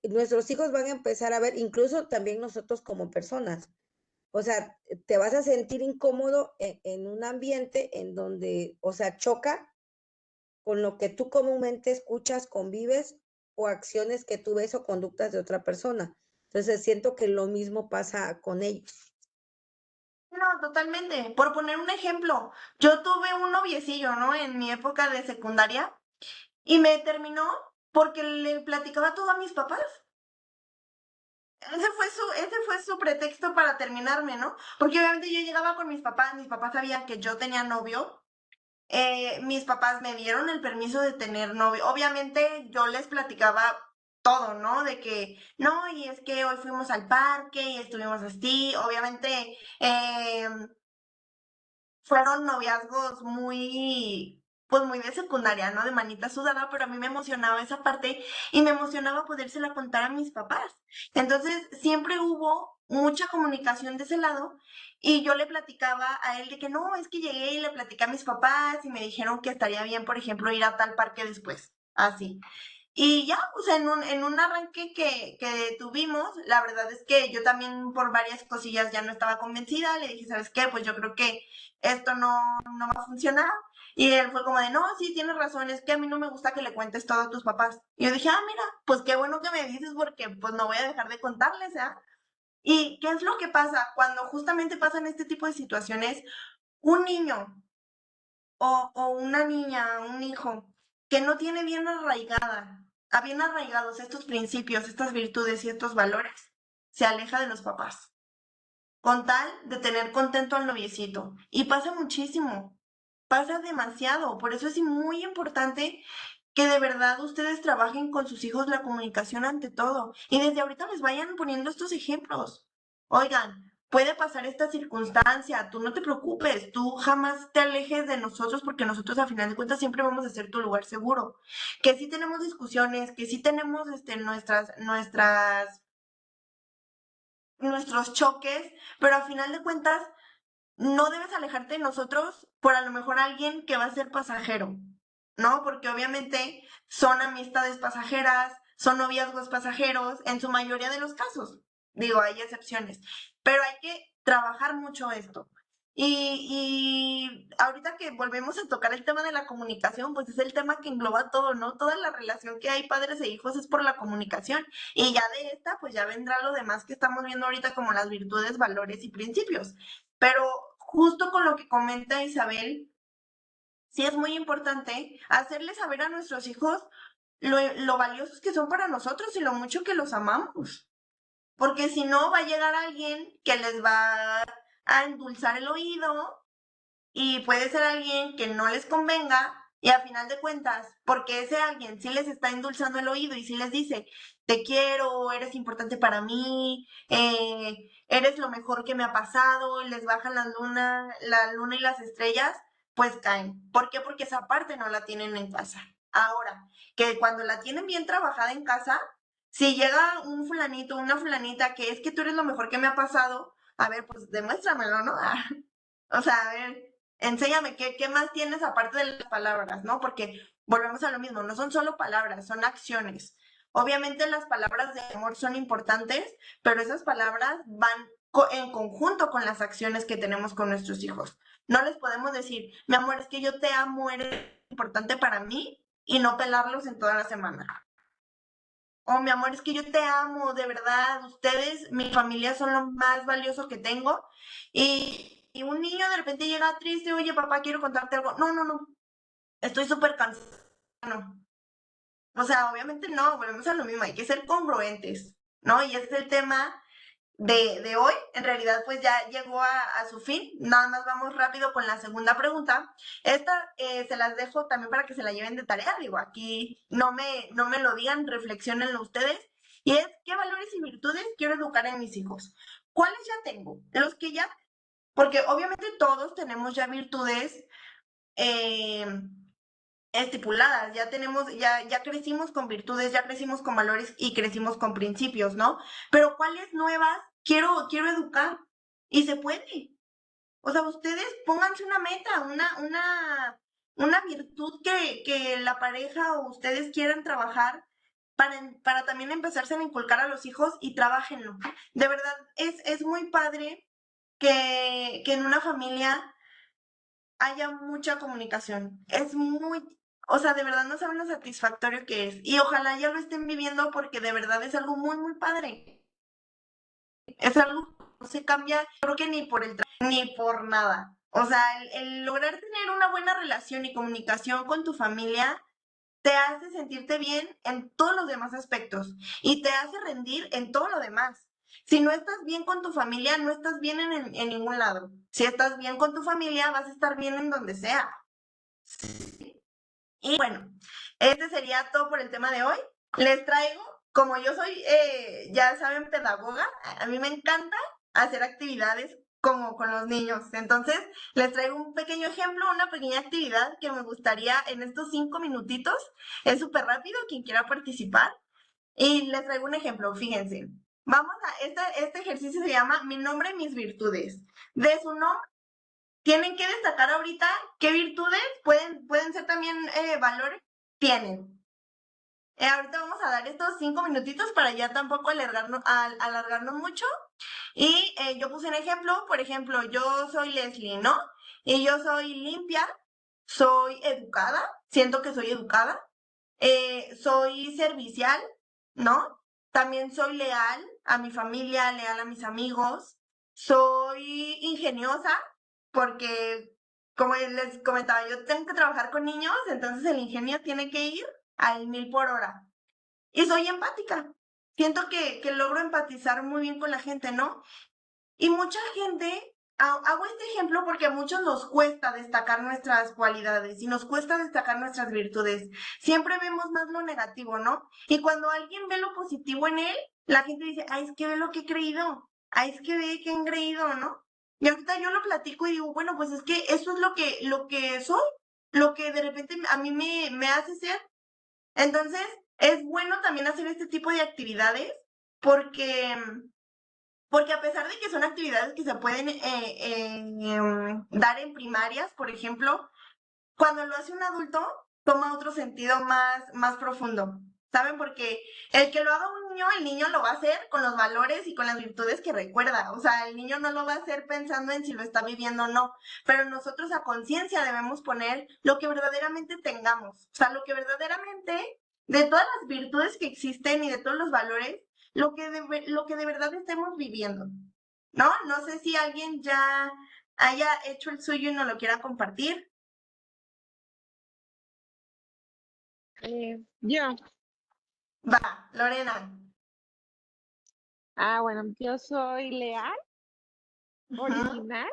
nuestros hijos van a empezar a ver, incluso también nosotros como personas. O sea, te vas a sentir incómodo en un ambiente en donde, o sea, choca con lo que tú comúnmente escuchas, convives o acciones que tú ves o conductas de otra persona. Entonces, siento que lo mismo pasa con ellos. No, totalmente. Por poner un ejemplo, yo tuve un noviecillo, ¿no? En mi época de secundaria y me terminó porque le platicaba todo a mis papás. Ese fue su pretexto para terminarme, ¿no? Porque obviamente yo llegaba con mis papás sabían que yo tenía novio, mis papás me dieron el permiso de tener novio. Obviamente yo les platicaba todo, ¿no? De que, no, y es que hoy fuimos al parque y estuvimos así. Obviamente fueron noviazgos muy, pues muy de secundaria, ¿no? De manita sudada, pero a mí me emocionaba esa parte y me emocionaba podérsela contar a mis papás. Entonces, siempre hubo mucha comunicación de ese lado y yo le platicaba a él de que no, es que llegué y le platicé a mis papás y me dijeron que estaría bien, por ejemplo, ir a tal parque después. Así. Y ya, pues en un arranque que tuvimos, la verdad es que yo también por varias cosillas ya no estaba convencida. Le dije, ¿sabes qué? Pues yo creo que esto no va a funcionar. Y él fue como de, no, sí, tienes razón, es que a mí no me gusta que le cuentes todo a tus papás. Y yo dije, ah, mira, pues qué bueno que me dices porque pues no voy a dejar de contarles, ¿ya? ¿Y qué es lo que pasa cuando justamente pasan este tipo de situaciones? Un niño o una niña, un hijo, que no tiene bien arraigados estos principios, estas virtudes y estos valores, se aleja de los papás, con tal de tener contento al noviecito. Y pasa muchísimo, pasa demasiado. Por eso es muy importante que de verdad ustedes trabajen con sus hijos la comunicación ante todo. Y desde ahorita les vayan poniendo estos ejemplos. Oigan, puede pasar esta circunstancia, tú no te preocupes, tú jamás te alejes de nosotros porque nosotros a final de cuentas siempre vamos a ser tu lugar seguro. Que sí tenemos discusiones, que sí tenemos nuestros choques, pero a final de cuentas no debes alejarte de nosotros por a lo mejor alguien que va a ser pasajero, ¿no? Porque obviamente son amistades pasajeras, son noviazgos pasajeros, en su mayoría de los casos. Digo, hay excepciones, pero hay que trabajar mucho esto. Y ahorita que volvemos a tocar el tema de la comunicación, pues es el tema que engloba todo, ¿no? Toda la relación que hay padres e hijos es por la comunicación. Y ya de esta, pues ya vendrá lo demás que estamos viendo ahorita como las virtudes, valores y principios. Pero justo con lo que comenta Isabel, sí es muy importante hacerles saber a nuestros hijos lo valiosos que son para nosotros y lo mucho que los amamos. Porque si no, va a llegar alguien que les va a endulzar el oído y puede ser alguien que no les convenga y a final de cuentas, porque ese alguien sí les está endulzando el oído y sí les dice, te quiero, eres importante para mí, eres lo mejor que me ha pasado, les bajan la luna y las estrellas, pues caen. ¿Por qué? Porque esa parte no la tienen en casa. Ahora, que cuando la tienen bien trabajada en casa, si llega un fulanito, una fulanita que es que tú eres lo mejor que me ha pasado, a ver, pues demuéstramelo, ¿no? O sea, a ver, enséñame qué más tienes aparte de las palabras, ¿no? Porque volvemos a lo mismo, no son solo palabras, son acciones. Obviamente las palabras de amor son importantes, pero esas palabras van en conjunto con las acciones que tenemos con nuestros hijos. No les podemos decir, mi amor, es que yo te amo, eres importante para mí, y no pelarlos en toda la semana. Oh, mi amor, es que yo te amo, de verdad. Ustedes, mi familia, son lo más valioso que tengo. Y un niño de repente llega triste, oye, papá, quiero contarte algo. No, no, no, estoy súper cansado. No. O sea, obviamente no, volvemos a lo mismo, hay que ser congruentes, ¿no? Y ese es el tema de hoy. En realidad, pues ya llegó a su fin. Nada más vamos rápido con la segunda pregunta. Esta se las dejo también para que se la lleven de tarea. Digo, aquí no me lo digan, reflexionenlo ustedes. Y es, ¿qué valores y virtudes quiero educar en mis hijos? ¿Cuáles ya tengo? Los que ya, porque obviamente todos tenemos ya virtudes eh, estipuladas, ya crecimos con virtudes, ya crecimos con valores y crecimos con principios, ¿no? Pero ¿cuáles nuevas quiero educar? Y se puede. O sea, ustedes pónganse una meta, una virtud que la pareja o ustedes quieran trabajar para también empezarse a inculcar a los hijos y trabajenlo. De verdad, es muy padre que en una familia haya mucha comunicación. Es muy, o sea, de verdad no saben lo satisfactorio que es. Y ojalá ya lo estén viviendo porque de verdad es algo muy, muy padre. Es algo que no se cambia, creo que ni por ni por nada. O sea, el lograr tener una buena relación y comunicación con tu familia te hace sentirte bien en todos los demás aspectos y te hace rendir en todo lo demás. Si no estás bien con tu familia, no estás bien en ningún lado. Si estás bien con tu familia, vas a estar bien en donde sea. Y bueno, este sería todo por el tema de hoy. Les traigo, como yo soy, ya saben, pedagoga, a mí me encanta hacer actividades como con los niños. Entonces, les traigo un pequeño ejemplo, una pequeña actividad que me gustaría en estos 5 minutitos. Es súper rápido, quien quiera participar. Y les traigo un ejemplo, fíjense. Vamos a, este ejercicio se llama Mi nombre y mis virtudes. De su nombre tienen que destacar ahorita qué virtudes pueden ser también valores tienen. Ahorita vamos a dar estos 5 minutitos para ya tampoco alargarnos mucho. Y yo puse un ejemplo, por ejemplo, yo soy Leslie, ¿no? Y yo soy limpia, soy educada, siento que soy educada, soy servicial, ¿no? También soy leal a mi familia, leal a mis amigos. Soy ingeniosa porque, como les comentaba, yo tengo que trabajar con niños, entonces el ingenio tiene que ir al 1000 por hora. Y soy empática. Siento que logro empatizar muy bien con la gente, ¿no? Y mucha gente, hago este ejemplo porque a muchos nos cuesta destacar nuestras cualidades y nos cuesta destacar nuestras virtudes. Siempre vemos más lo negativo, ¿no? Y cuando alguien ve lo positivo en él, la gente dice, ay, es que ve lo que he creído, ay, es que ve que han creído, ¿no? Y ahorita yo lo platico y digo, bueno, pues es que eso es lo que soy, lo que de repente a mí me hace ser. Entonces, es bueno también hacer este tipo de actividades porque porque a pesar de que son actividades que se pueden dar en primarias, por ejemplo, cuando lo hace un adulto, toma otro sentido más profundo. ¿Saben? Porque el que lo haga un niño, el niño lo va a hacer con los valores y con las virtudes que recuerda. O sea, el niño no lo va a hacer pensando en si lo está viviendo o no. Pero nosotros a conciencia debemos poner lo que verdaderamente tengamos. O sea, lo que verdaderamente, de todas las virtudes que existen y de todos los valores, lo que de verdad estemos viviendo. ¿No? No sé si alguien ya haya hecho el suyo y no lo quiera compartir. Yo, Va, Lorena. bueno, yo soy leal, Ujú. original,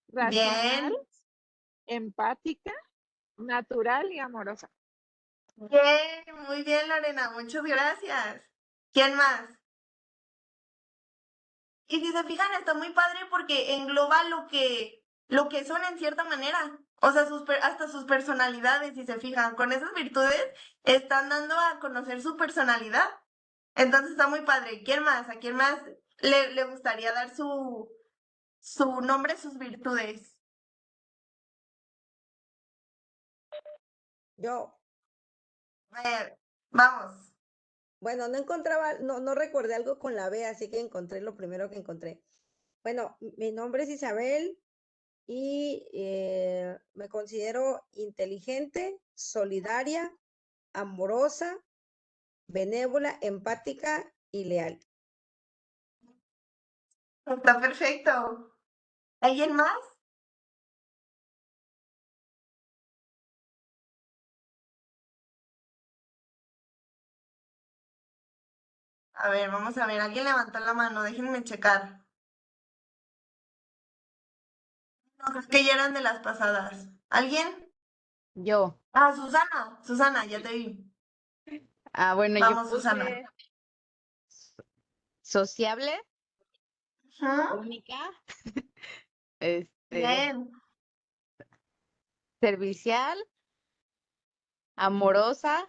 racional, Bien, empática, natural y amorosa. bien, muy bien, Lorena, muchas gracias. ¿Quién más? Y si se fijan, está muy padre porque engloba lo que son en cierta manera. O sea, hasta sus personalidades, si se fijan, con esas virtudes están dando a conocer su personalidad. Entonces está muy padre. ¿Quién más? ¿A quién más le gustaría dar su nombre, sus virtudes? Yo, A ver, vamos. bueno, no encontraba, no recordé algo con la B, así que encontré lo primero que encontré. Bueno, mi nombre es Isabel y me considero inteligente, solidaria, amorosa, benévola, empática y leal. Está perfecto. ¿Alguien más? A ver, vamos a ver. Alguien levantó la mano. Déjenme checar. No, creo que ya eran de las pasadas. ¿Alguien? Yo. Ah, Susana. Susana, ya te vi. Bueno, yo Vamos, Susana. puse sociable, Ujú. única, este, Bien. servicial, amorosa,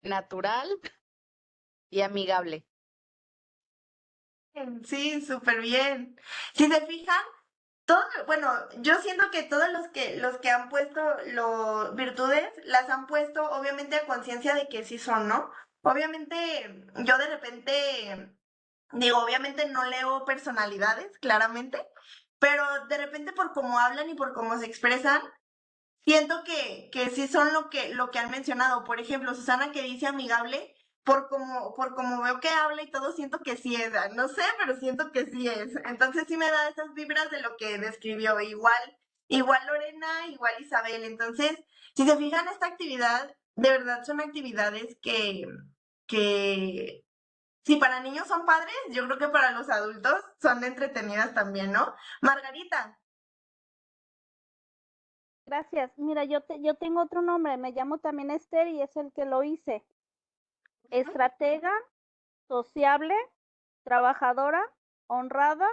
natural y amigable. Sí, súper bien. Si se fijan, bueno, yo siento que todos los que han puesto los virtudes, las han puesto obviamente a conciencia de que sí son, ¿no? Obviamente, yo de repente digo, obviamente no leo personalidades, claramente, pero de repente por cómo hablan y por cómo se expresan, siento que sí son lo que han mencionado. Por ejemplo, Susana que dice amigable, por como veo que habla y todo, siento que sí es. No sé, pero siento que sí es. Entonces sí me da esas vibras de lo que describió. Igual Lorena, igual Isabel. Entonces, si se fijan, esta actividad, de verdad son actividades que si para niños son padres, yo creo que para los adultos son entretenidas también, ¿no? Margarita. Gracias. Mira, yo tengo otro nombre, me llamo también Esther y es el que lo hice. Estratega, sociable, trabajadora, honrada.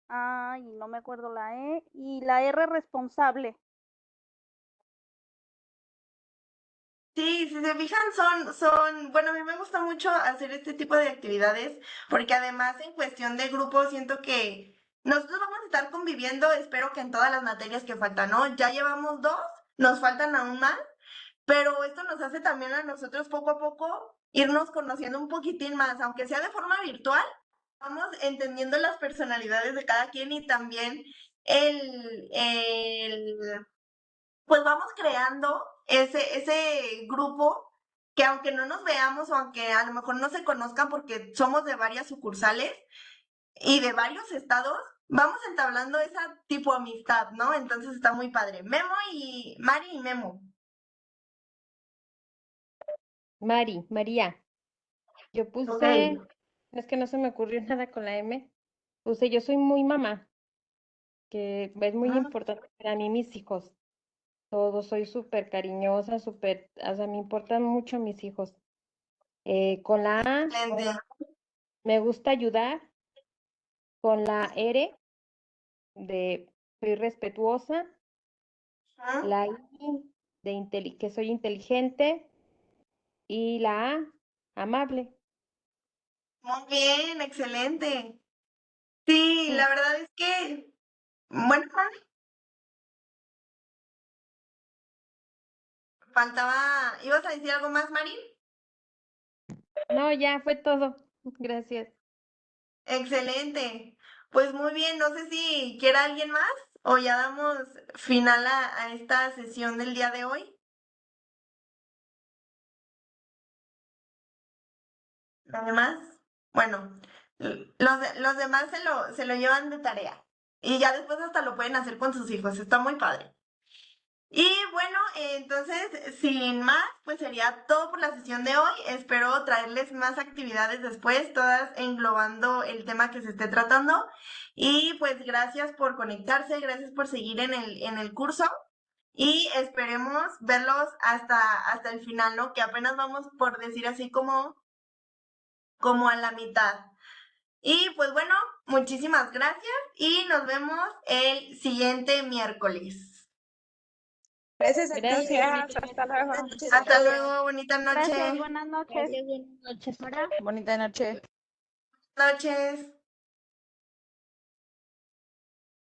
Ay, no me acuerdo la E. Y la R responsable. Sí, si se fijan, bueno, a mí me gusta mucho hacer este tipo de actividades porque además en cuestión de grupo siento que nosotros vamos a estar conviviendo, espero que en todas las materias que faltan, ¿no? Ya llevamos 2, nos faltan aún más, pero esto nos hace también a nosotros poco a poco irnos conociendo un poquitín más, aunque sea de forma virtual, vamos entendiendo las personalidades de cada quien y también el pues vamos creando ese grupo que aunque no nos veamos o aunque a lo mejor no se conozcan porque somos de varias sucursales y de varios estados, vamos entablando esa tipo amistad, ¿no? Entonces está muy padre. Mari y Memo. María. Yo Ok. puse, es que no se me ocurrió nada con la M. Puse, yo soy muy mamá, que es muy Ah, importante para mí mis hijos. Todos, soy súper cariñosa, súper, o sea, me importan mucho mis hijos. Con la A, excelente. me gusta ayudar. Con la R, de soy respetuosa. Ujú. La I, de que soy inteligente. Y la A, amable. Muy bien, excelente. Sí, Sí. la verdad es que, bueno, Mari, faltaba, ¿ibas a decir algo más, Mari? No, ya fue todo. Gracias. Excelente. Pues muy bien, no sé si quiera alguien más o ya damos final a esta sesión del día de hoy. Además, bueno, los demás se lo llevan de tarea y ya después hasta lo pueden hacer con sus hijos, está muy padre. Y bueno, entonces, sin más, pues sería todo por la sesión de hoy. Espero traerles más actividades después, todas englobando el tema que se esté tratando. Y pues gracias por conectarse, gracias por seguir en el curso y esperemos verlos hasta el final, ¿no? Que apenas vamos por decir así como a la mitad. Y pues bueno, muchísimas gracias y nos vemos el siguiente miércoles. Gracias a ti. Gracias, hasta luego. Buenas noches a Hasta todos. luego, bonita Gracias, noche. buenas noches. Gracias, buenas noches. Bonita noche. Noches.